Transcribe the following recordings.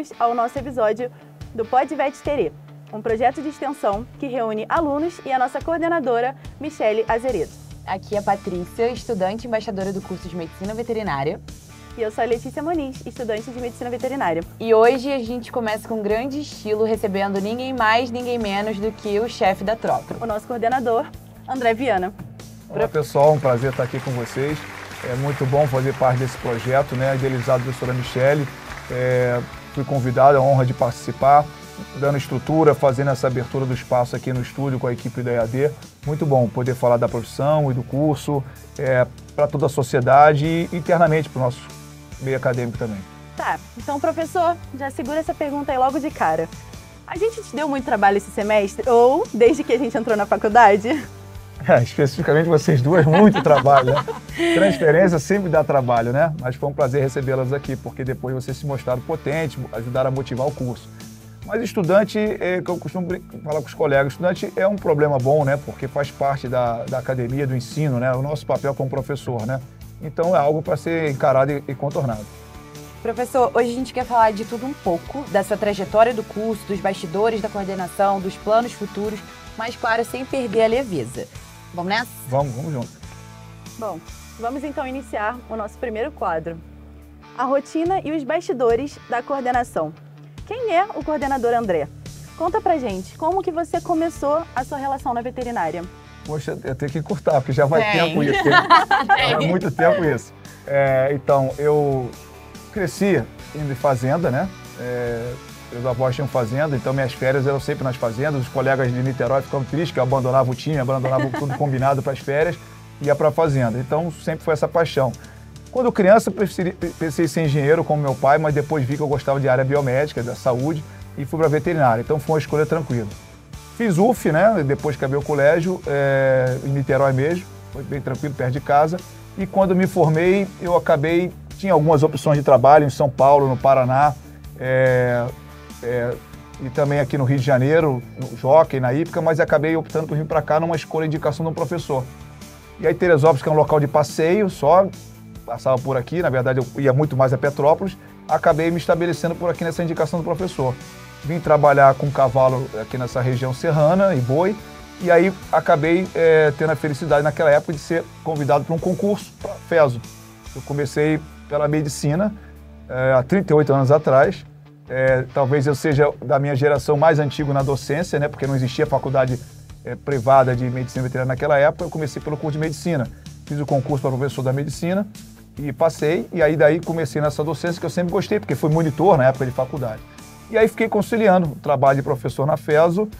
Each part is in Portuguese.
bem-vindos ao nosso episódio do Pod Vet Terê, um projeto de extensão que reúne alunos e a nossa coordenadora, Michele Azeredo. Aqui é a Patrícia, estudante e embaixadora do curso de Medicina Veterinária. E eu sou a Letícia Moniz, estudante de Medicina Veterinária. E hoje a gente começa com grande estilo, recebendo ninguém mais, ninguém menos do que o chefe da tropa. O nosso coordenador, André Viana. Olá pessoal, um prazer estar aqui com vocês. É muito bom fazer parte desse projeto, né, idealizado pela professora Michele. Fui convidado, a honra de participar, dando estrutura, fazendo essa abertura do espaço aqui no estúdio com a equipe da EAD. Muito bom poder falar da profissão e do curso para toda a sociedade e internamente para o nosso meio acadêmico também. Tá, então professor, já segura essa pergunta aí logo de cara. A gente te deu muito trabalho esse semestre ou desde que a gente entrou na faculdade? Especificamente vocês duas, muito trabalho, né? Transferência sempre dá trabalho, né? Mas foi um prazer recebê-las aqui, porque depois vocês se mostraram potentes, ajudaram a motivar o curso. Mas estudante, que eu costumo falar com os colegas, estudante é um problema bom, né? Porque faz parte da academia, do ensino, né? O nosso papel como professor, né? Então é algo para ser encarado e contornado. Professor, hoje a gente quer falar de tudo um pouco, da sua trajetória do curso, dos bastidores da coordenação, dos planos futuros, mas claro, sem perder a leveza. Vamos nessa? Vamos junto. Bom, vamos então iniciar o nosso primeiro quadro. A rotina e os bastidores da coordenação. Quem é o coordenador André? Conta pra gente, como que você começou a sua relação na veterinária? Poxa, eu tenho que encurtar, porque já vai tempo isso. Há muito tempo isso. Então, eu cresci indo em fazenda, né? Meus avós tinham fazenda, então minhas férias eram sempre nas fazendas. Os colegas de Niterói ficavam tristes que eu abandonava o time, abandonava tudo combinado para as férias e ia para a fazenda. Então sempre foi essa paixão. Quando criança, pensei em ser engenheiro como meu pai, mas depois vi que eu gostava de área biomédica, da saúde, e fui para a veterinária. Então foi uma escolha tranquila. Fiz UF, né? Depois que acabei o colégio, em Niterói mesmo, foi bem tranquilo, perto de casa. E quando me formei, tinha algumas opções de trabalho em São Paulo, no Paraná, e também aqui no Rio de Janeiro, no Jockey, na Ípica, mas acabei optando por vir para cá numa escolha de indicação de um professor. E aí Teresópolis, que é um local de passeio, só passava por aqui, na verdade eu ia muito mais a Petrópolis, acabei me estabelecendo por aqui nessa indicação do professor. Vim trabalhar com cavalo aqui nessa região serrana e boi, e aí acabei tendo a felicidade naquela época de ser convidado para um concurso para FESO. Eu comecei pela medicina há 38 anos atrás. Talvez eu seja da minha geração mais antigo na docência, né? Porque não existia faculdade privada de medicina veterinária naquela época. Eu comecei pelo curso de medicina. Fiz o concurso para professor da medicina e passei. E aí daí comecei nessa docência que eu sempre gostei, porque fui monitor na época de faculdade. E aí fiquei conciliando o trabalho de professor na FESO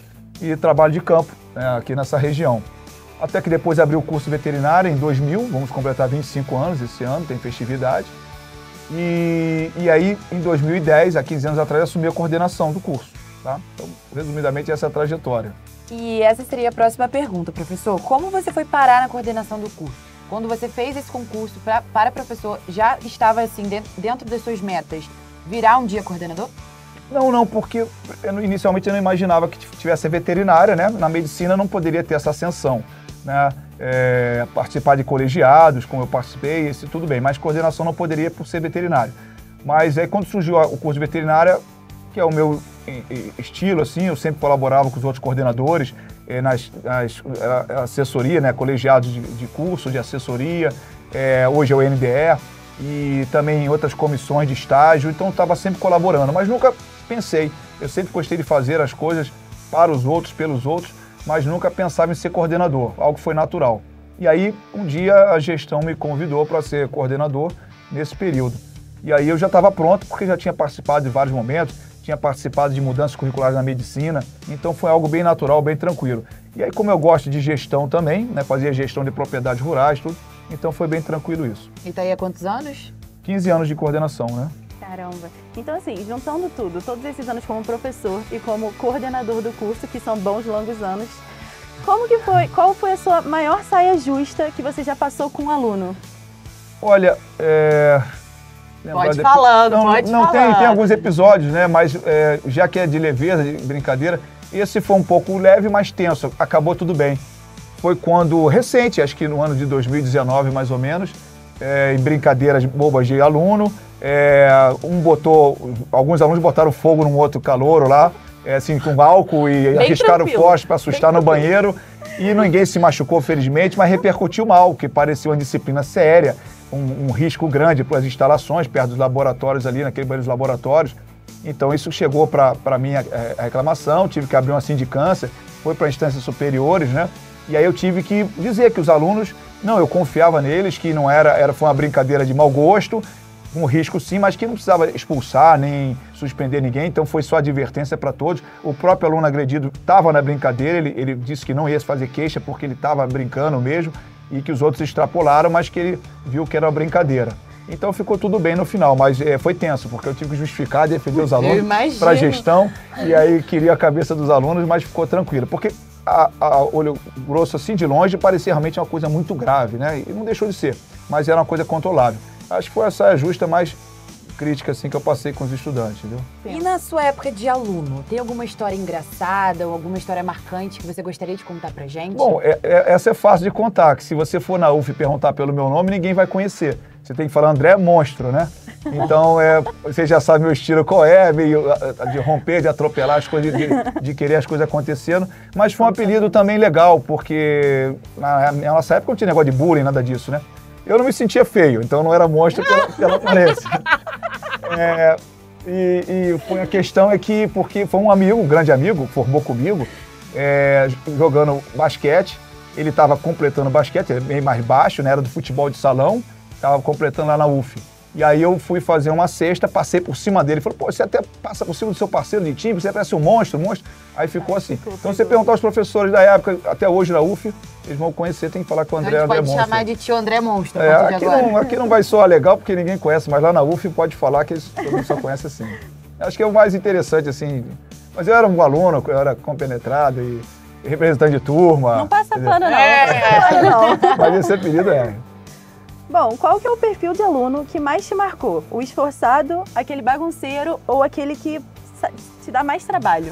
e trabalho de campo, né, aqui nessa região. Até que depois abri o curso veterinário em 2000, vamos completar 25 anos esse ano, tem festividade. E aí, em 2010, há 15 anos atrás, assumi a coordenação do curso. Tá? Então, resumidamente, essa é a trajetória. E essa seria a próxima pergunta, professor. Como você foi parar na coordenação do curso? Quando você fez esse concurso para professor, já estava assim dentro das suas metas virar um dia coordenador? Não, porque inicialmente eu não imaginava que tivesse veterinária, né? Na medicina não poderia ter essa ascensão, né? Participar de colegiados, como eu participei, isso tudo bem, mas coordenação não poderia por ser veterinário. Mas aí quando surgiu o curso de veterinária, que é o meu estilo, assim, eu sempre colaborava com os outros coordenadores, nas assessoria, né, colegiados de curso, de assessoria, hoje é o NDE, e também em outras comissões de estágio, então eu estava sempre colaborando, mas nunca pensei, eu sempre gostei de fazer as coisas para os outros, pelos outros, mas nunca pensava em ser coordenador, algo que foi natural. E aí, um dia, a gestão me convidou para ser coordenador nesse período. E aí eu já estava pronto, porque já tinha participado de vários momentos, tinha participado de mudanças curriculares na medicina, então foi algo bem natural, bem tranquilo. E aí, como eu gosto de gestão também, né, fazia gestão de propriedades rurais, tudo, então foi bem tranquilo isso. E tá aí há quantos anos? 15 anos de coordenação, né? Caramba! Então assim, juntando tudo, todos esses anos como professor e como coordenador do curso, que são bons longos anos, qual foi a sua maior saia justa que você já passou com um aluno? Olha, pode falando, pode não falando. Tem alguns episódios, né? Mas já que é de leveza, de brincadeira, esse foi um pouco leve, mas tenso. Acabou tudo bem. Foi quando, recente, acho que no ano de 2019, mais ou menos, em brincadeiras bobas de aluno. Alguns alunos botaram fogo num outro calouro lá, assim, com álcool e arriscaram fósforo para assustar no banheiro. E ninguém se machucou, felizmente, mas repercutiu mal, que parecia uma disciplina séria, um risco grande para as instalações, perto dos laboratórios ali, naquele banheiro dos laboratórios. Então isso chegou para a minha reclamação, tive que abrir uma sindicância, foi para instâncias superiores, né? E aí eu tive que dizer que os alunos, não, eu confiava neles, que não foi uma brincadeira de mau gosto, um risco sim, mas que não precisava expulsar nem suspender ninguém, então foi só advertência para todos. O próprio aluno agredido estava na brincadeira, ele disse que não ia fazer queixa porque ele estava brincando mesmo e que os outros extrapolaram, mas que ele viu que era uma brincadeira. Então ficou tudo bem no final, mas foi tenso, porque eu tive que justificar, defender os alunos para a gestão, e aí queria a cabeça dos alunos, mas ficou tranquilo, porque a olho grosso assim de longe parecia realmente uma coisa muito grave, né? E não deixou de ser, mas era uma coisa controlável. Acho que foi essa a justa mais crítica assim, que eu passei com os estudantes, entendeu? E na sua época de aluno, tem alguma história engraçada ou alguma história marcante que você gostaria de contar pra gente? Bom, essa é fácil de contar, que se você for na UF e perguntar pelo meu nome, ninguém vai conhecer. Você tem que falar André Monstro, né? Então, você já sabe meu estilo qual é, meio de romper, de atropelar as coisas, de querer as coisas acontecendo. Mas foi um apelido também legal, porque na nossa época não tinha negócio de bullying, nada disso, né? Eu não me sentia feio, então não era monstro pela aparência. A questão é que, porque foi um amigo, um grande amigo, formou comigo, jogando basquete. Ele estava completando basquete, ele é bem mais baixo, né? Era do futebol de salão, estava completando lá na UF. E aí eu fui fazer uma cesta, passei por cima dele, falou, pô, você até passa por cima do seu parceiro de time, você parece um monstro. Aí ficou assim. Então você perguntar aos professores da época, até hoje na UF, eles vão conhecer, tem que falar com o André Monstro. Pode chamar de tio André Monstro. Aqui não vai soar legal, porque ninguém conhece, mas lá na UF pode falar que todo mundo só conhece assim. Acho que é o mais interessante, assim. Mas eu era um aluno, eu era compenetrado e representante de turma. Não passa pano, não. Mas esse apelido é... Bom, qual que é o perfil de aluno que mais te marcou? O esforçado, aquele bagunceiro ou aquele que te dá mais trabalho?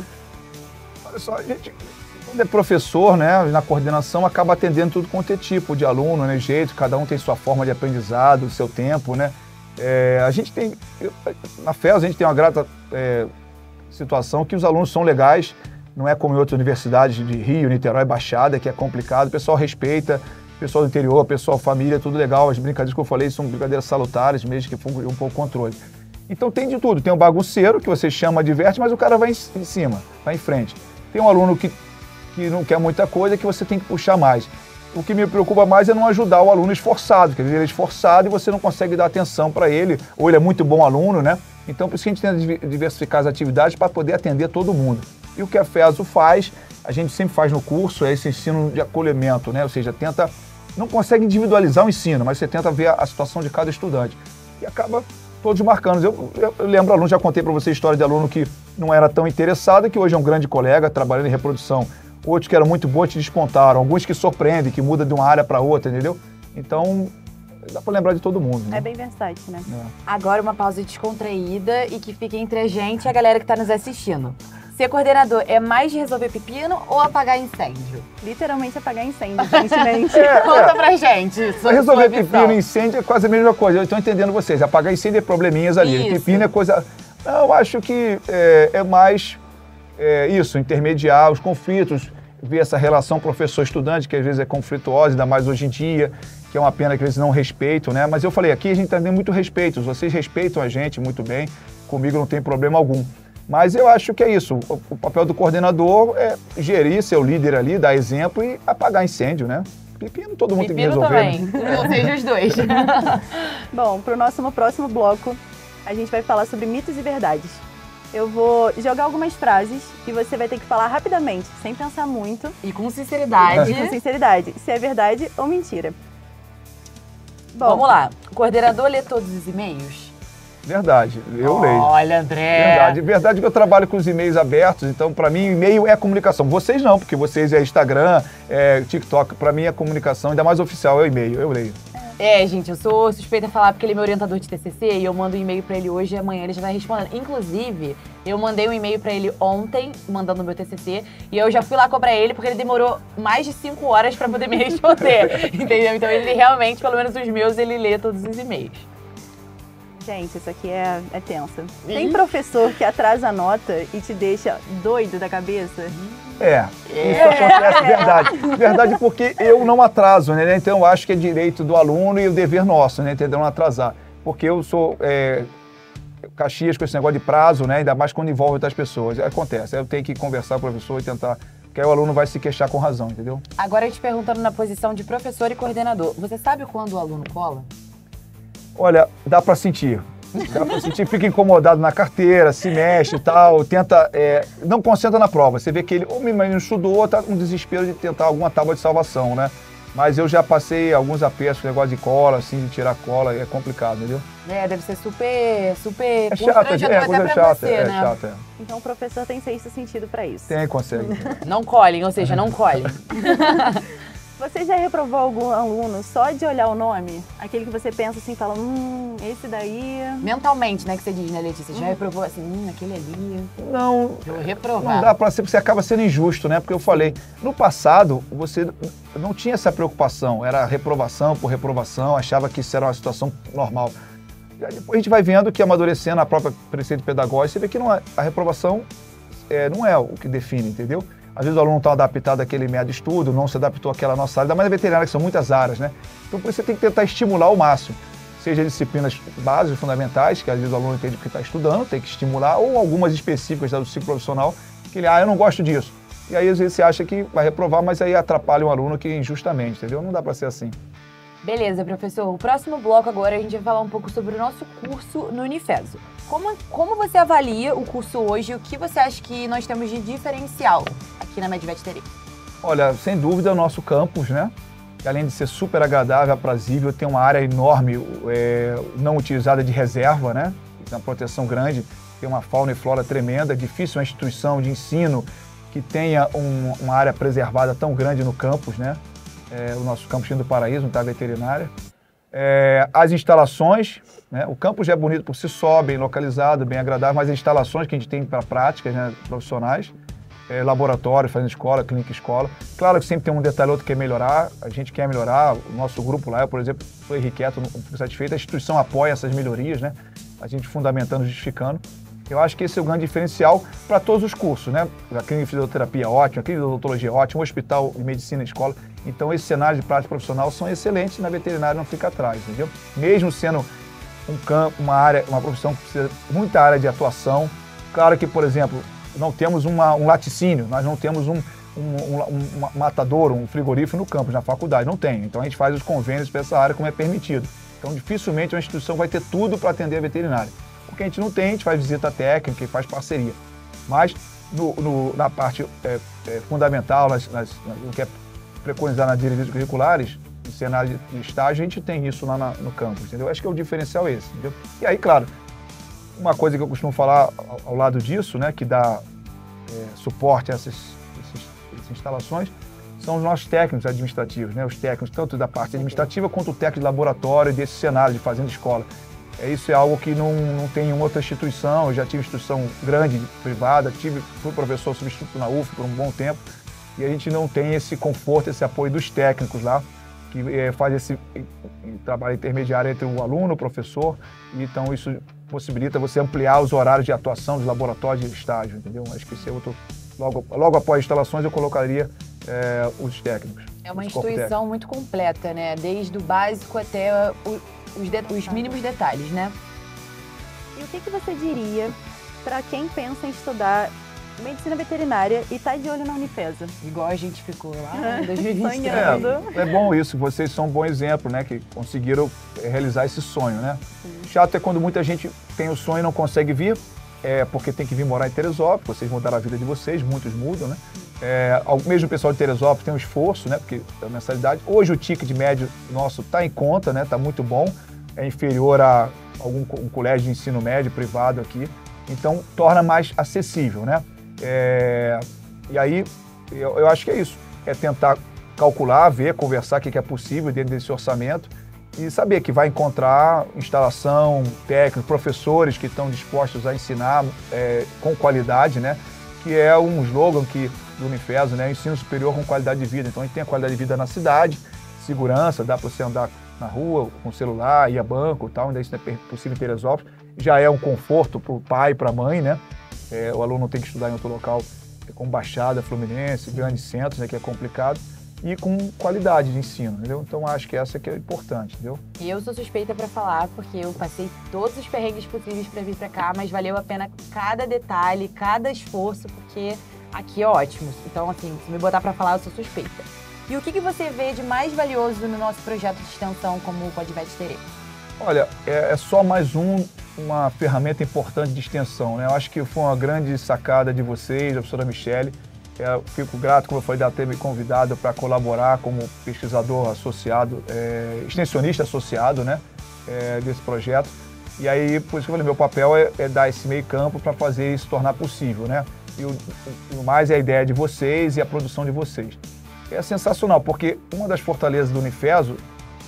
Olha só, a gente, quando é professor, né, na coordenação, acaba atendendo tudo quanto é tipo de aluno, né, jeito, cada um tem sua forma de aprendizado, seu tempo, né. A gente tem, na FES a gente tem uma grata situação que os alunos são legais, não é como em outras universidades de Rio, Niterói, Baixada, que é complicado, o pessoal respeita, pessoal do interior, pessoal, família, tudo legal. As brincadeiras que eu falei são brincadeiras salutares, mesmo que foi um pouco controle. Então tem de tudo. Tem o bagunceiro, que você chama, diverte, mas o cara vai em cima, vai em frente. Tem um aluno que não quer muita coisa, que você tem que puxar mais. O que me preocupa mais é não ajudar o aluno esforçado, quer dizer, ele é esforçado e você não consegue dar atenção para ele, ou ele é muito bom aluno, né? Então por isso que a gente tenta diversificar as atividades para poder atender todo mundo. E o que a FESO faz, a gente sempre faz no curso, é esse ensino de acolhimento, né? Ou seja, não consegue individualizar o ensino, mas você tenta ver a situação de cada estudante. E acaba todos marcando. Eu lembro aluno, já contei para você a história de aluno que não era tão interessado, que hoje é um grande colega, trabalhando em reprodução. Outros que eram muito bons te despontaram, alguns que surpreendem, que mudam de uma área para outra, entendeu? Então, dá para lembrar de todo mundo, né? É bem versátil, né? Agora uma pausa descontraída e que fique entre a gente e a galera que está nos assistindo. Ser coordenador é mais de resolver pepino ou apagar incêndio? Literalmente apagar incêndio, gentilmente. Conta pra gente. Resolver pepino e incêndio é quase a mesma coisa. Eu estou entendendo vocês. Apagar incêndio é probleminhas ali. Isso. Pepino é coisa... Não, eu acho que é mais isso, intermediar os conflitos, ver essa relação professor-estudante, que às vezes é conflituosa, ainda mais hoje em dia, que é uma pena que às vezes não respeitam, né? Mas eu falei, aqui a gente tem muito respeito. Vocês respeitam a gente muito bem. Comigo não tem problema algum. Mas eu acho que é isso, o papel do coordenador é gerir, ser o líder ali, dar exemplo e apagar incêndio, né? Pepino todo mundo tem que resolver. Também, né? ou seja, os dois. Bom, para o nosso próximo bloco, a gente vai falar sobre mitos e verdades. Eu vou jogar algumas frases e você vai ter que falar rapidamente, sem pensar muito. E com sinceridade. Se é verdade ou mentira. Bom, vamos lá, o coordenador lê todos os e-mails? Verdade, eu leio. Olha, André. Verdade que eu trabalho com os e-mails abertos, então para mim e-mail é comunicação. Vocês não, porque vocês é Instagram, TikTok, para mim é comunicação, ainda mais oficial, é o e-mail, eu leio. Gente, eu sou suspeita a falar porque ele é meu orientador de TCC e eu mando um e-mail pra ele hoje e amanhã ele já vai respondendo. Inclusive, Eu mandei um e-mail pra ele ontem, mandando o meu TCC, e eu já fui lá cobrar ele, porque ele demorou mais de 5 horas pra poder me responder, entendeu? Então ele realmente, pelo menos os meus, ele lê todos os e-mails. Gente, isso aqui é tenso. Tem professor que atrasa a nota e te deixa doido da cabeça? Isso acontece, verdade. Verdade, porque eu não atraso, né? Então eu acho que é direito do aluno e o dever nosso, né? Entendeu? Não atrasar. Porque eu sou Caxias com esse negócio de prazo, né? Ainda mais quando envolve outras pessoas. Acontece. Aí eu tenho que conversar com o professor e tentar. Porque aí o aluno vai se queixar com razão, entendeu? Agora, te perguntando na posição de professor e coordenador, você sabe quando o aluno cola? Olha, dá para sentir. Dá para sentir, fica incomodado na carteira, se mexe e tal, tenta, não concentra na prova. Você vê que ele, ou não estudou, tá com desespero de tentar alguma tábua de salvação, né? Mas eu já passei alguns apertos, negócio de cola, assim, de tirar cola, é complicado, entendeu? Deve ser super É chato, coisa chata, né? chata. Então o professor tem sexto sentido para isso. Tem, consegue. Não colhem, ou seja, não colhem. Você já reprovou algum aluno só de olhar o nome? Aquele que você pensa assim, fala, esse daí... Mentalmente, né, que você diz, né, Letícia? Já reprovou assim, aquele ali... Não, vou reprovar. Não dá pra ser, você acaba sendo injusto, né? Porque eu falei, no passado, você não tinha essa preocupação, era reprovação por reprovação, achava que isso era uma situação normal. E aí depois a gente vai vendo que amadurecendo a própria preceito pedagógico, você vê que a reprovação não é o que define, entendeu? Às vezes o aluno não está adaptado àquele método de estudo, não se adaptou àquela nossa área, ainda mais a veterinária, que são muitas áreas, né? Então, por isso você tem que tentar estimular ao máximo. Seja disciplinas básicas, fundamentais, que às vezes o aluno entende o que está estudando, tem que estimular, ou algumas específicas do ciclo profissional, que ele, eu não gosto disso. E aí, às vezes, você acha que vai reprovar, mas aí atrapalha um aluno que injustamente, entendeu? Não dá para ser assim. Beleza, professor. O próximo bloco agora a gente vai falar um pouco sobre o nosso curso no Unifeso. Como você avalia o curso hoje e o que você acha que nós temos de diferencial aqui na Medvet Terê? Olha, sem dúvida é o nosso campus, né? Que além de ser super agradável, aprazível, tem uma área enorme, não utilizada de reserva, né? Tem uma proteção grande, tem uma fauna e flora tremenda, difícil uma instituição de ensino que tenha uma área preservada tão grande no campus, né? O nosso campus do Paraíso, não está veterinária. As instalações, né? O campus já é bonito por si só, bem localizado, bem agradável, mas as instalações que a gente tem para práticas, né, profissionais, laboratório, fazendo escola, clínica escola. Claro que sempre tem um detalhe ou outro que quer melhorar, a gente quer melhorar, o nosso grupo lá, eu, por exemplo, sou irrequieto, não fico satisfeito, a instituição apoia essas melhorias, né? A gente fundamentando, justificando. Eu acho que esse é o grande diferencial para todos os cursos, né? A clínica de fisioterapia é ótima, a clínica de odontologia é ótima, o hospital de medicina e escola. Então, esses cenários de prática profissional são excelentes, na veterinária não fica atrás, entendeu? Mesmo sendo um campo, uma área, uma profissão que precisa de muita área de atuação. Claro que, por exemplo, não temos um laticínio, nós não temos um matadouro, um frigorífero no campus, na faculdade, não tem. Então, a gente faz os convênios para essa área como é permitido. Então, dificilmente uma instituição vai ter tudo para atender a veterinária. Porque a gente não tem, a gente faz visita técnica e faz parceria. Mas na parte fundamental, no que é preconizar nas diretrizes curriculares, no cenário de estágio, a gente tem isso lá no campus, entendeu? Acho que é o diferencial esse, entendeu? E aí, claro, uma coisa que eu costumo falar ao lado disso, né, que dá suporte a essas instalações, são os nossos técnicos administrativos, né? Os técnicos tanto da parte administrativa quanto o técnico de laboratório, desse cenário de fazenda escola. Isso é algo que não tem em outra instituição. Eu já tive instituição grande, privada, fui professor substituto na UF por um bom tempo, e a gente não tem esse conforto, esse apoio dos técnicos lá, que faz esse trabalho intermediário entre o aluno e o professor, e então isso possibilita você ampliar os horários de atuação dos laboratórios de estágio, entendeu? Acho que esse é outro. Logo após as instalações eu colocaria os técnicos. É uma instituição muito completa, né? Desde o básico até os mínimos detalhes, né? E o que você diria para quem pensa em estudar medicina veterinária e está de olho na Unifesa? Igual a gente ficou lá em 2020. Sonhando. É bom isso, vocês são um bom exemplo, né? Que conseguiram realizar esse sonho, né? Chato é quando muita gente tem o sonho e não consegue vir, porque tem que vir morar em Teresópolis, vocês mudaram a vida de vocês, muitos mudam, né? Mesmo o pessoal de Teresópolis tem um esforço, né? Porque a mensalidade. Hoje o ticket médio nosso está em conta, né? Está muito bom, é inferior a um colégio de ensino médio privado aqui, então torna mais acessível, né? E aí eu acho que é isso, é tentar calcular, ver, conversar o que é possível dentro desse orçamento e saber que vai encontrar instalação, técnicos, professores que estão dispostos a ensinar com qualidade, né? Que é um slogan do Unifeso, né? Ensino superior com qualidade de vida. Então a gente tem a qualidade de vida na cidade, segurança, dá para você andar na rua com celular, ir a banco e tal, ainda isso é possível em Teresópolis. Já é um conforto para o pai e para a mãe, né? O aluno não tem que estudar em outro local, como Baixada, Fluminense, grandes centros, né, que é complicado, e com qualidade de ensino, entendeu? Então acho que essa que é importante, entendeu? E eu sou suspeita para falar, porque eu passei todos os perrengues possíveis para vir para cá, mas valeu a pena cada detalhe, cada esforço, porque aqui é ótimo. Então, assim, se me botar para falar, eu sou suspeita. E o que você vê de mais valioso no nosso projeto de extensão como o Podvet Terê? Olha, é só mais uma ferramenta importante de extensão, né? Eu acho que foi uma grande sacada de vocês, da professora Michele. Eu fico grato, como eu falei, de ter me convidado para colaborar como pesquisador associado, extensionista associado, né, desse projeto. E aí, por isso que eu falei, meu papel é dar esse meio campo para fazer isso tornar possível, né? E o mais é a ideia de vocês e a produção de vocês. É sensacional, porque uma das fortalezas do Unifeso,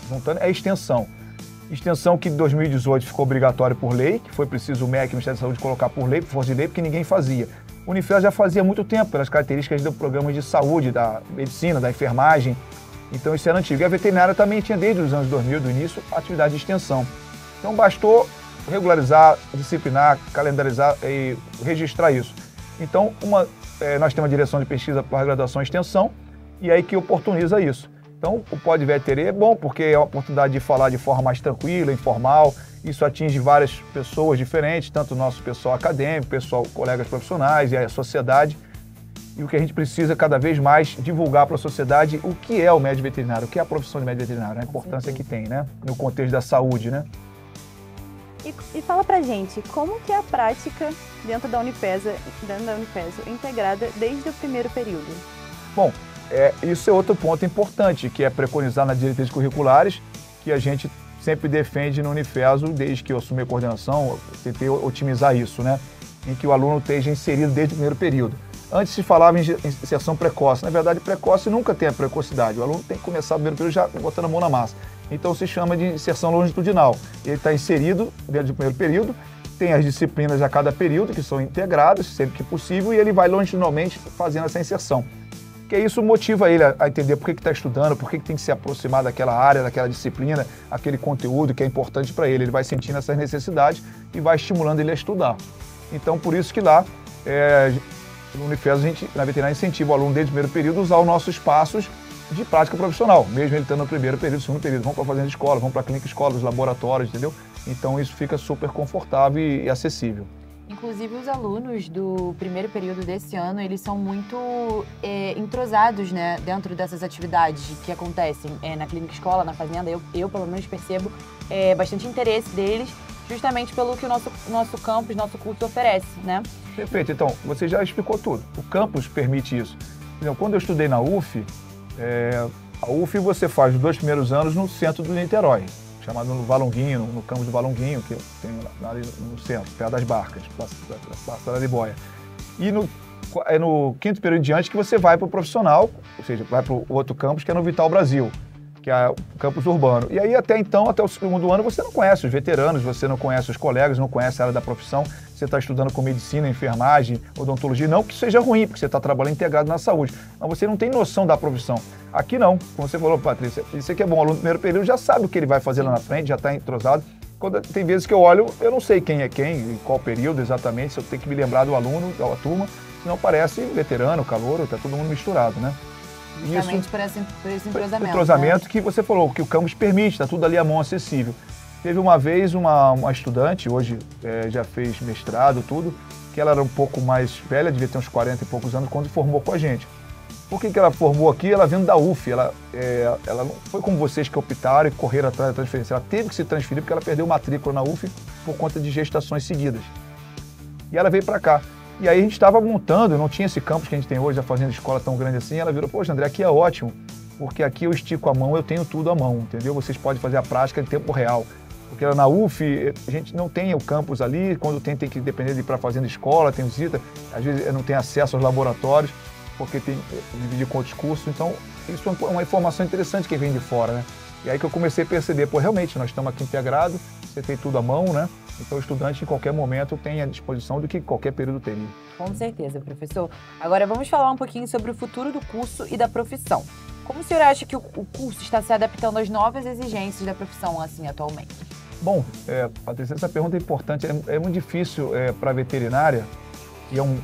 juntando, é a extensão. Extensão que em 2018 ficou obrigatória por lei, que foi preciso o MEC, o Ministério da Saúde, colocar por lei, por força de lei, porque ninguém fazia. O Unifeso já fazia há muito tempo, pelas características do programa de saúde, da medicina, da enfermagem. Então isso era antigo. E a veterinária também tinha, desde os anos 2000, do início, atividade de extensão. Então bastou regularizar, disciplinar, calendarizar e registrar isso. Então nós temos uma direção de pesquisa para graduação e extensão, e aí que oportuniza isso. Então, o Podvet Terê é bom porque é uma oportunidade de falar de forma mais tranquila, informal. Isso atinge várias pessoas diferentes, tanto o nosso pessoal acadêmico, pessoal, colegas profissionais e a sociedade. E o que a gente precisa cada vez mais divulgar para a sociedade o que é o médico veterinário, o que é a profissão de médico veterinário, a importância que tem, né? No contexto da saúde, né? E fala pra gente, como que é a prática dentro da Unifeso, integrada desde o primeiro período? Bom, isso é outro ponto importante, que é preconizar nas diretrizes curriculares, que a gente sempre defende no Unifeso, desde que eu assumi a coordenação, eu tentei otimizar isso, né? Em que o aluno esteja inserido desde o primeiro período. Antes se falava em inserção precoce. Na verdade, precoce nunca tem a precocidade. O aluno tem que começar o primeiro período já botando a mão na massa. Então se chama de inserção longitudinal. Ele está inserido dentro do primeiro período, tem as disciplinas a cada período, que são integradas, sempre que possível, e ele vai longitudinalmente fazendo essa inserção. Porque isso motiva ele a entender por que está estudando, por que tem que se aproximar daquela área, daquela disciplina, aquele conteúdo que é importante para ele. Ele vai sentindo essas necessidades e vai estimulando ele a estudar. Então, por isso que lá, no Unifeso, na veterinária, incentiva o aluno desde o primeiro período a usar os nossos espaços de prática profissional, mesmo ele estando no primeiro período, segundo período. Vão para a fazenda de escola, vão para a clínica escola, os laboratórios, entendeu? Então, isso fica super confortável e acessível. Inclusive, os alunos do primeiro período desse ano, eles são muito entrosados, né, dentro dessas atividades que acontecem na clínica escola, na fazenda. Eu pelo menos, percebo bastante interesse deles, justamente pelo que o nosso campus, nosso curso oferece, né? Perfeito. Então, você já explicou tudo. O campus permite isso. Então, quando eu estudei na UF, a UF você faz os 2 primeiros anos no centro do Niterói, chamado no Valonguinho, no campus do Valonguinho, que tem lá no centro, perto das barcas, Praça da Libóia. E no 5º período em diante que você vai para o profissional, ou seja, vai para o outro campus, que é no Vital Brasil, que é o campus urbano. E aí, até então, até o 2º ano, você não conhece os veteranos, você não conhece os colegas, não conhece a área da profissão, você está estudando com medicina, enfermagem, odontologia, não que seja ruim, porque você está trabalhando integrado na saúde, mas você não tem noção da profissão. Aqui não, como você falou, Patrícia, isso aqui é bom, o aluno do primeiro período já sabe o que ele vai fazer lá na frente, já está entrosado. Tem vezes que eu olho, eu não sei quem é quem, em qual período exatamente, se eu tenho que me lembrar do aluno, da turma, senão parece veterano, calouro, está todo mundo misturado, né? Justamente por esse entrosamento. Entrosamento, né? Que você falou, que o campus permite, está tudo ali à mão acessível. Teve uma vez uma estudante, hoje já fez mestrado, tudo, que ela era um pouco mais velha, devia ter uns 40 e poucos anos, quando formou com a gente. Por que ela formou aqui? Ela vindo da UF, ela não foi como vocês que optaram e correram atrás da transferência, ela teve que se transferir porque ela perdeu matrícula na UF por conta de gestações seguidas. E ela veio para cá. E aí a gente estava montando, não tinha esse campus que a gente tem hoje, a fazenda escola tão grande assim, ela virou, poxa, André, aqui é ótimo, porque aqui eu estico a mão, eu tenho tudo à mão, entendeu? Vocês podem fazer a prática em tempo real. Porque na UF, a gente não tem o campus ali, quando tem que depender de ir para a fazenda escola, tem visita, às vezes não tem acesso aos laboratórios, porque tem que dividir com outros cursos, então isso é uma informação interessante que vem de fora, né? E aí que eu comecei a perceber, pô, realmente, nós estamos aqui integrados, você tem tudo à mão, né? Então o estudante, em qualquer momento, tem à disposição do que qualquer período teria. Com certeza, professor. Agora vamos falar um pouquinho sobre o futuro do curso e da profissão. Como o senhor acha que o curso está se adaptando às novas exigências da profissão, assim, atualmente? Bom, Patrícia, essa pergunta é importante. É muito difícil para a veterinária, e é um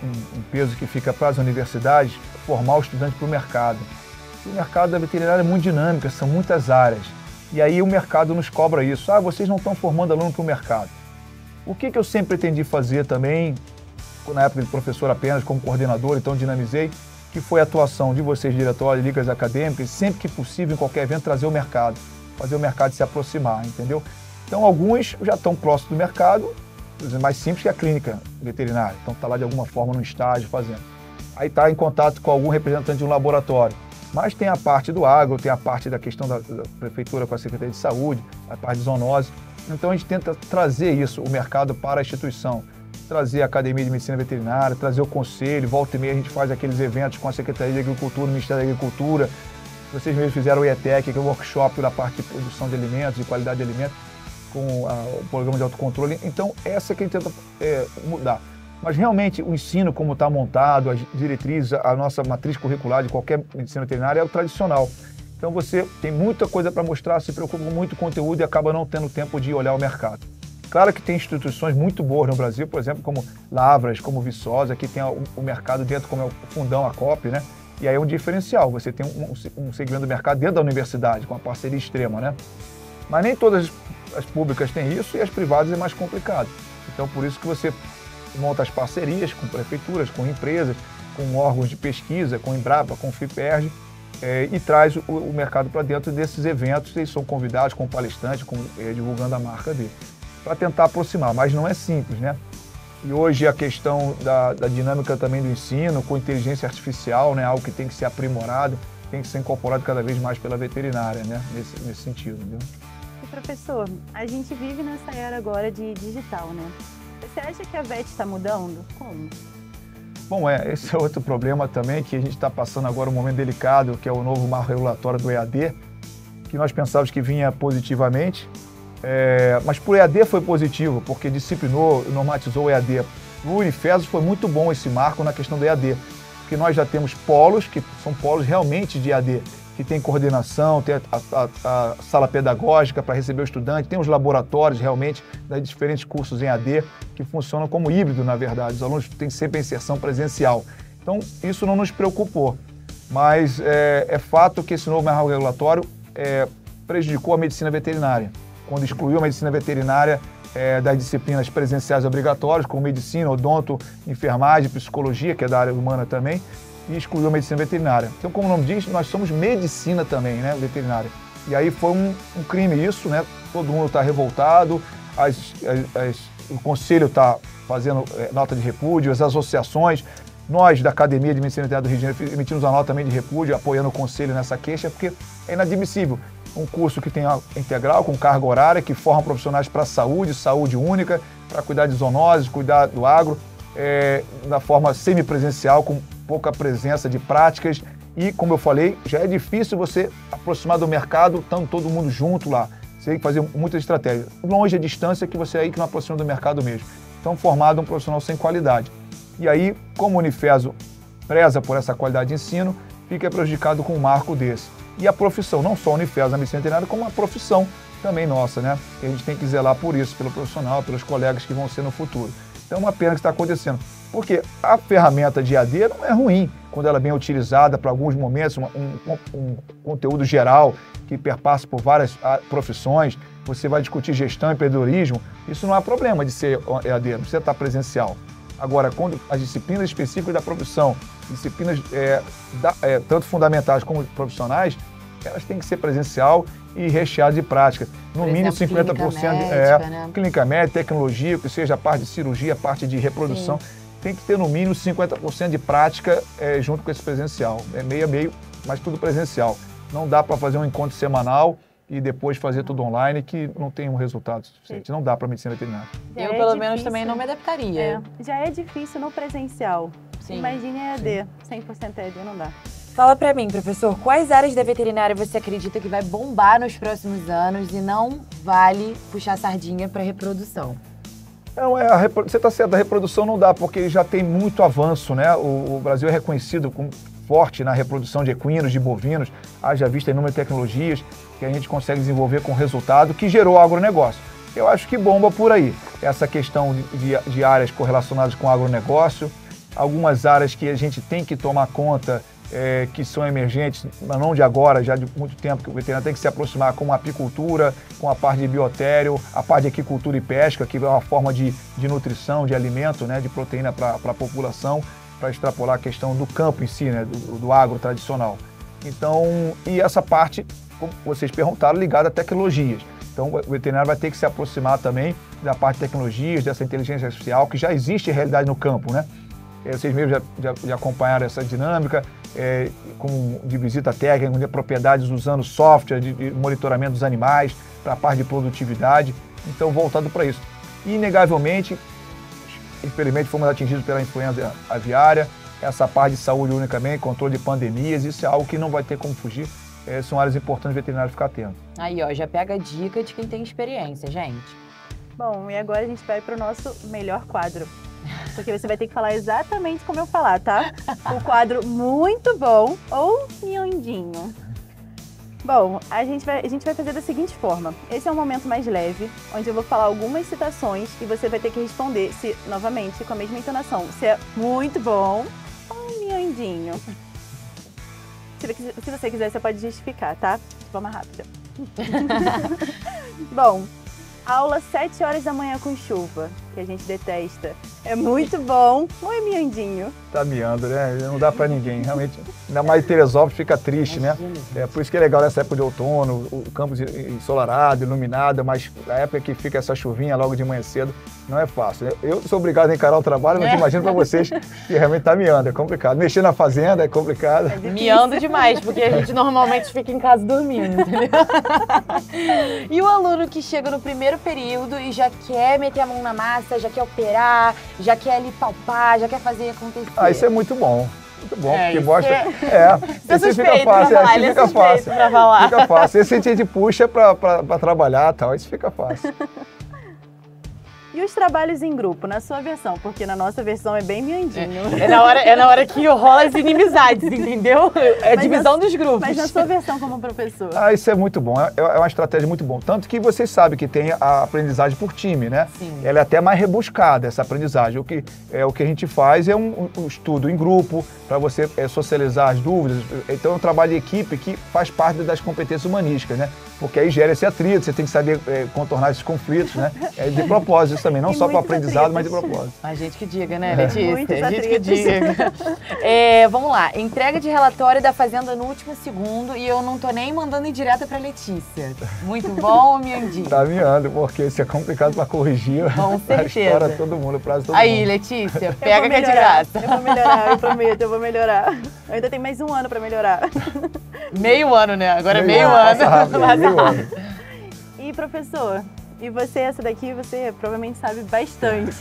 peso que fica para as universidades, formar o estudante para o mercado. O mercado da veterinária é muito dinâmico, são muitas áreas. E aí o mercado nos cobra isso. Ah, vocês não estão formando aluno para o mercado. O que eu sempre pretendi fazer também, na época de professor apenas, como coordenador, então dinamizei, que foi a atuação de vocês, diretório, ligas acadêmicas, sempre que possível, em qualquer evento, trazer o mercado, fazer o mercado se aproximar, entendeu? Então, alguns já estão próximos do mercado, mais simples que a clínica veterinária. Então, está lá de alguma forma no estágio fazendo. Aí está em contato com algum representante de um laboratório. Mas tem a parte do agro, tem a parte da questão da prefeitura com a Secretaria de Saúde, a parte de zoonose. Então, a gente tenta trazer isso, o mercado, para a instituição. Trazer a Academia de Medicina Veterinária, trazer o conselho, volta e meia a gente faz aqueles eventos com a Secretaria de Agricultura, o Ministério da Agricultura. Vocês mesmos fizeram o IETEC, que é o workshop da parte de produção de alimentos, de qualidade de alimentos, com o programa de autocontrole. Então, essa é que a gente tenta mudar. Mas realmente o ensino como está montado, as diretrizes, a nossa matriz curricular de qualquer medicina veterinária é o tradicional. Então você tem muita coisa para mostrar, se preocupa com muito conteúdo e acaba não tendo tempo de olhar o mercado. Claro que tem instituições muito boas no Brasil, por exemplo, como Lavras, como Viçosa, que tem o mercado dentro, como é o Fundão, a COP, né? E aí é um diferencial, você tem um segmento do mercado dentro da universidade, com a parceria extrema, né? Mas nem todas as públicas têm isso e as privadas é mais complicado. Então, por isso que você monta as parcerias com prefeituras, com empresas, com órgãos de pesquisa, com Embrapa, com FIPERJ, e traz o mercado para dentro desses eventos. Eles são convidados com palestrantes, divulgando a marca dele, para tentar aproximar, mas não é simples, né? E hoje a questão da dinâmica também do ensino, com inteligência artificial, né? Algo que tem que ser aprimorado, tem que ser incorporado cada vez mais pela veterinária, né? Nesse sentido, entendeu? E professor, a gente vive nessa era agora de digital, né? Você acha que a VET está mudando? Como? Bom, esse é outro problema também, que a gente está passando agora um momento delicado, que é o novo marco regulatório do EAD, que nós pensávamos que vinha positivamente, mas para o EAD foi positivo, porque disciplinou, normatizou o EAD. No Unifesos foi muito bom esse marco na questão do EAD, porque nós já temos polos, que são polos realmente de EAD, que tem coordenação, tem a sala pedagógica para receber o estudante, tem os laboratórios realmente das diferentes cursos em EAD, que funcionam como híbrido, na verdade. Os alunos têm sempre a inserção presencial. Então, isso não nos preocupou. Mas é fato que esse novo marco regulatório prejudicou a medicina veterinária, quando excluiu a medicina veterinária das disciplinas presenciais obrigatórias, como medicina, odonto, enfermagem, psicologia, que é da área humana também, e excluiu a medicina veterinária. Então, como o nome diz, nós somos medicina também, né, veterinária. E aí foi um crime isso, né? Todo mundo está revoltado, o conselho está fazendo nota de repúdio, as associações, nós da Academia de Medicina Veterinária do Rio de Janeiro emitimos uma nota também de repúdio, apoiando o conselho nessa queixa, porque é inadmissível um curso que tem integral, com carga horária, que forma profissionais para a saúde única, para cuidar de zoonoses, cuidar do agro, da forma semipresencial, com pouca presença de práticas e, como eu falei, já é difícil você aproximar do mercado, estando todo mundo junto lá. Você tem que fazer muita estratégia. Longe a distância que você aí que não aproxima do mercado mesmo. Então, formado um profissional sem qualidade. E aí, como o Unifeso preza por essa qualidade de ensino, fica prejudicado com um marco desse. E a profissão, não só a Unifeso na medicina veterinária, como a profissão também nossa, né? Que a gente tem que zelar por isso, pelo profissional, pelos colegas que vão ser no futuro. Então, é uma pena que está acontecendo. Porque a ferramenta de EAD não é ruim quando ela é bem utilizada para alguns momentos, um conteúdo geral que perpassa por várias profissões. Você vai discutir gestão e empreendedorismo, isso não há problema de ser EAD, não precisa estar presencial. Agora, quando as disciplinas específicas da profissão, disciplinas tanto fundamentais como profissionais, elas têm que ser presencial e recheadas de prática. No mínimo 50% clínica médica, tecnologia, que seja a parte de cirurgia, a parte de reprodução. Sim. Tem que ter no mínimo 50% de prática junto com esse presencial. É meio a meio, mas tudo presencial. Não dá para fazer um encontro semanal e depois fazer tudo online que não tem um resultado suficiente. Não dá para medicina veterinária. Eu, pelo menos, também não me adaptaria. Já é difícil no presencial. Sim. Imagine EAD, 100% EAD, não dá. Fala pra mim, professor, quais áreas da veterinária você acredita que vai bombar nos próximos anos e não vale puxar sardinha para reprodução? Não, você está certo, a reprodução não dá, porque já tem muito avanço, né? O Brasil é reconhecido como forte na reprodução de equinos, de bovinos, haja vista inúmeras tecnologias que a gente consegue desenvolver com resultado que gerou agronegócio. Eu acho que bomba por aí. Essa questão de áreas correlacionadas com agronegócio, algumas áreas que a gente tem que tomar conta, que são emergentes, mas não de agora, já de muito tempo, que o veterinário tem que se aproximar, como a apicultura, com a parte de biotério, a parte de aquicultura e pesca, que é uma forma de nutrição, de alimento, né, de proteína para a população, para extrapolar a questão do campo em si, né, do agro tradicional. Então, e essa parte, como vocês perguntaram, ligada a tecnologias. Então, o veterinário vai ter que se aproximar também da parte de tecnologias, dessa inteligência artificial, que já existe em realidade no campo, né? Vocês mesmos já acompanharam essa dinâmica, de visita técnica, de propriedades usando software de monitoramento dos animais, para a parte de produtividade, então voltado para isso. E, inegavelmente, infelizmente fomos atingidos pela influenza aviária, essa parte de saúde unicamente, controle de pandemias, isso é algo que não vai ter como fugir, são áreas importantes do veterinário ficar atento. Aí, ó, já pega a dica de quem tem experiência, gente. Bom, e agora a gente vai para o nosso melhor quadro. Porque você vai ter que falar exatamente como eu falar, tá? O quadro muito bom ou miondinho. Bom, a gente vai fazer da seguinte forma. Esse é um momento mais leve, onde eu vou falar algumas citações e você vai ter que responder, novamente, com a mesma entonação, se é muito bom ou miondinho. Se você quiser, você pode justificar, tá? De forma rápida. Bom, aula 7 horas da manhã com chuva, que a gente detesta. É muito bom ou é miandinho? Tá miando, né? Não dá pra ninguém, realmente. Ainda mais Teresópolis fica triste, né? Por isso que é legal nessa época de outono, o campus ensolarado, iluminado, mas a época que fica essa chuvinha logo de manhã cedo, não é fácil. Eu sou obrigado a encarar o trabalho, mas imagino pra vocês que realmente tá miando, é complicado. Mexer na fazenda é complicado. Miando demais, porque a gente normalmente fica em casa dormindo, entendeu? E o aluno que chega no primeiro período e já quer meter a mão na massa, já quer operar, já quer ali palpar, já quer fazer acontecer. Ah, isso é muito bom. Muito bom, porque isso mostra. Você esse fica fácil, esse fica fácil. Fica fácil. Esse a gente puxa pra trabalhar e tal, isso fica fácil. E os trabalhos em grupo, na sua versão? Porque na nossa versão é bem miandinho. É na hora que rola as inimizades, entendeu? É a divisão dos grupos. Mas na sua versão como professor? Ah, isso é muito bom. É uma estratégia muito bom. Tanto que vocês sabem que tem a aprendizagem por time, né? Sim. Ela é até mais rebuscada, essa aprendizagem. O que a gente faz é um estudo em grupo, para você socializar as dúvidas. Então é um trabalho de equipe que faz parte das competências humanísticas, né? Porque aí gera esse atrito, você tem que saber contornar esses conflitos, né? É de propósito também, não só para o aprendizado, mas de propósito. A gente que diga, né, Letícia? Muitos A gente que diga. Vamos lá, entrega de relatório da Fazenda no último segundo e eu não tô nem mandando indireta para Letícia. Muito bom, miandinho? Tá miando, porque isso é complicado para corrigir. Com certeza. Estoura todo mundo, o prazo de todo mundo. Aí, Letícia, pega que é de graça. Eu vou melhorar, eu prometo, eu vou melhorar. Eu ainda tenho mais um ano para melhorar. Meio ano, né? Agora é meio ano. Passa rápido, meio ano. E professor, e você, essa daqui, você provavelmente sabe bastante.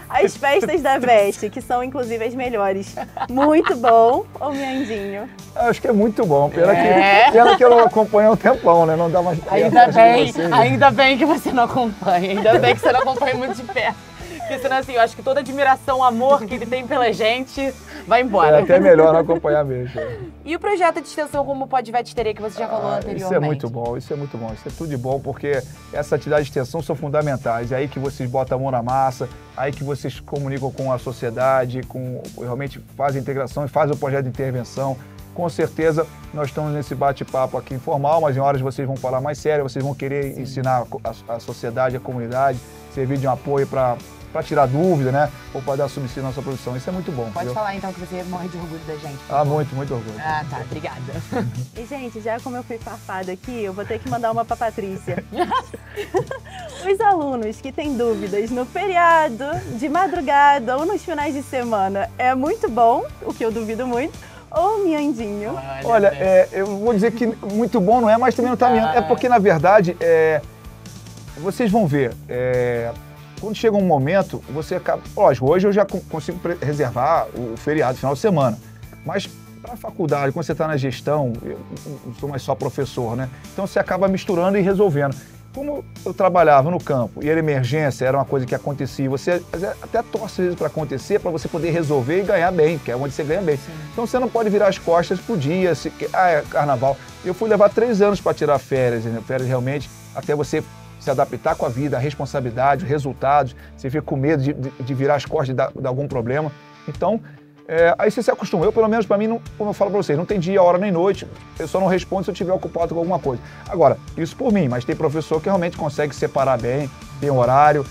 As festas da VET, que são inclusive as melhores. Muito bom ou miandinho? Acho que é muito bom. Pena que eu não acompanho há um tempão, né? Não dá mais tempo. Ainda bem que você não acompanha. Ainda bem que você não acompanha muito de perto. Porque senão, assim, eu acho que toda admiração, amor que ele tem pela gente vai embora. É até melhor não acompanhar mesmo. E o projeto de extensão como Pode VET Terê, que você já falou anteriormente? Isso é muito bom, isso é muito bom. Isso é tudo de bom, porque essas atividades de extensão são fundamentais. É aí que vocês botam a mão na massa, aí que vocês comunicam com a sociedade, realmente fazem a integração e fazem o projeto de intervenção. Com certeza, nós estamos nesse bate-papo aqui informal, mas em horas vocês vão falar mais sério, vocês vão querer ensinar a sociedade, a comunidade, servir de um apoio para tirar dúvida, né? Ou para dar subsídio na nossa produção. Isso é muito bom. Pode entendeu? falar então que você morre de orgulho da gente. Muito orgulho. Ah, tá. Obrigada. E, gente, já como eu fui farpada aqui, eu vou ter que mandar uma para Patrícia. Os alunos que têm dúvidas no feriado, de madrugada ou nos finais de semana, é muito bom, o que eu duvido muito, ou miandinho? Olha, eu vou dizer que muito bom não é, mas também não está miando. É porque, na verdade, vocês vão ver, quando chega um momento, você acaba... Lógico, hoje eu já consigo reservar o feriado, final de semana. Mas para a faculdade, quando você está na gestão, eu não sou mais só professor, né? Então você acaba misturando e resolvendo. Como eu trabalhava no campo e a emergência era uma coisa que acontecia, você até torce às vezes para acontecer, para você poder resolver e ganhar bem, que é onde você ganha bem. Sim. Então você não pode virar as costas pro dia, é carnaval. Eu fui levar 3 anos para tirar férias, né? Férias realmente, até você se adaptar com a vida, a responsabilidade, os resultados, você fica com medo de virar as costas de algum problema. Então, aí você se acostuma. Eu, pelo menos, para mim, não, como eu falo para vocês, não tem dia, hora nem noite. Eu só não respondo se eu estiver ocupado com alguma coisa. Agora, isso por mim, mas tem professor que realmente consegue separar bem, tem horário,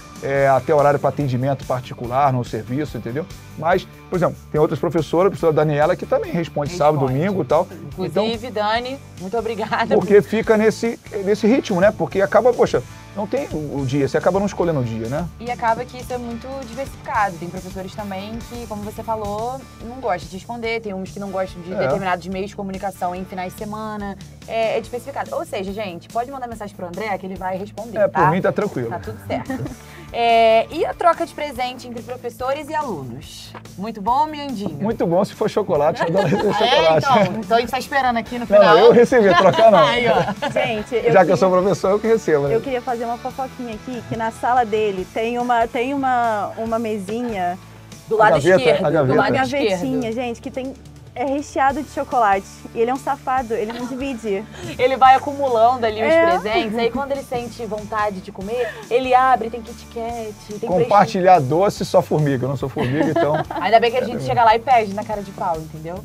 até horário para atendimento particular no serviço, entendeu? Mas, por exemplo, tem outras professoras, a professora Daniela, que também responde sábado, domingo e tal. Inclusive, então, Dani, muito obrigada. Porque fica nesse ritmo, né? Porque acaba, poxa, não tem o dia, você acaba não escolhendo o dia, né? E acaba que isso é muito diversificado. Tem professores também que, como você falou, não gostam de responder. Tem uns que não gostam de determinados meios de comunicação em finais de semana. É diversificado. Ou seja, gente, pode mandar mensagem pro André que ele vai responder, tá? Por mim tá tranquilo. Tá tudo certo. E a troca de presente entre professores e alunos? Muito bom, Miandinho? Muito bom, se for chocolate, eu adoro receber chocolate. Então a gente tá esperando aqui no final. Não, eu recebi, trocar não. Aí, ó. Gente, Já que eu sou professor, eu que recebo. Né? Eu queria fazer uma fofoquinha aqui, que na sala dele tem uma mesinha do lado esquerdo. Do lado gavetinha, gente, que é recheado de chocolate. E ele é um safado, ele não divide. Ele vai acumulando ali os presentes, aí quando ele sente vontade de comer, ele abre, tem Kit Kat, tem compartilhar doce só formiga, eu não sou formiga, então... Ainda bem que a gente chega lá e pede na cara de pau, entendeu?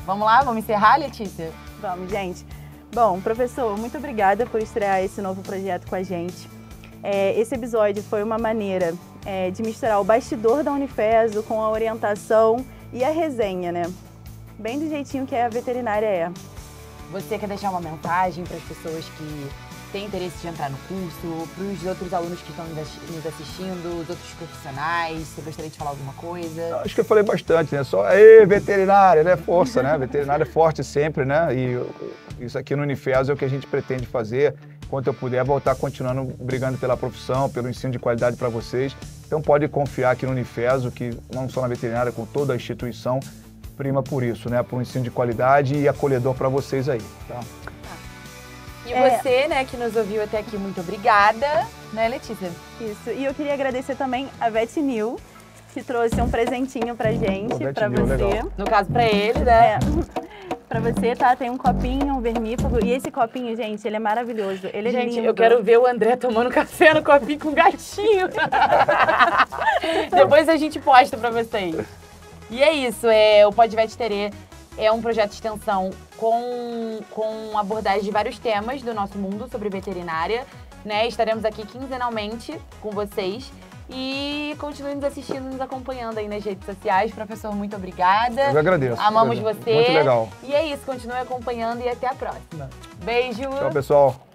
Vamos lá, vamos encerrar, Letícia? Vamos, gente. Bom, professor, muito obrigada por estrear esse novo projeto com a gente. Esse episódio foi uma maneira de misturar o bastidor da Unifeso com a orientação e a resenha, né? Bem do jeitinho que a veterinária é. Você quer deixar uma mensagem para as pessoas que têm interesse de entrar no curso, para os outros alunos que estão nos assistindo, os outros profissionais? Você gostaria de falar alguma coisa? Acho que eu falei bastante, né? Só, veterinária, né? Força, né? Veterinária é forte sempre, né? E isso aqui no Unifeso é o que a gente pretende fazer. Enquanto eu puder, voltar continuando brigando pela profissão, pelo ensino de qualidade para vocês. Então pode confiar aqui no Unifeso, que não só na veterinária, com toda a instituição, prima por isso, né? Por um ensino de qualidade e acolhedor para vocês aí, tá? E você, né, que nos ouviu até aqui, muito obrigada, né, Letícia? Isso, e eu queria agradecer também a VetNil, que trouxe um presentinho pra gente, pra você. Legal. No caso, pra ele, né? Pra você, tá? Tem um copinho, um vermífugo. E esse copinho, gente, ele é maravilhoso. Ele é lindo. Eu quero ver o André tomando café no copinho com gatinho. Depois a gente posta pra vocês. E é isso, o Podvet Terê é um projeto de extensão com abordagem de vários temas do nosso mundo sobre veterinária, né? Estaremos aqui quinzenalmente com vocês. E continue nos assistindo, nos acompanhando aí nas redes sociais. Professor, muito obrigada. Eu agradeço. Amamos você. Muito legal. E é isso, continue acompanhando e até a próxima. Beijo. Tchau, pessoal.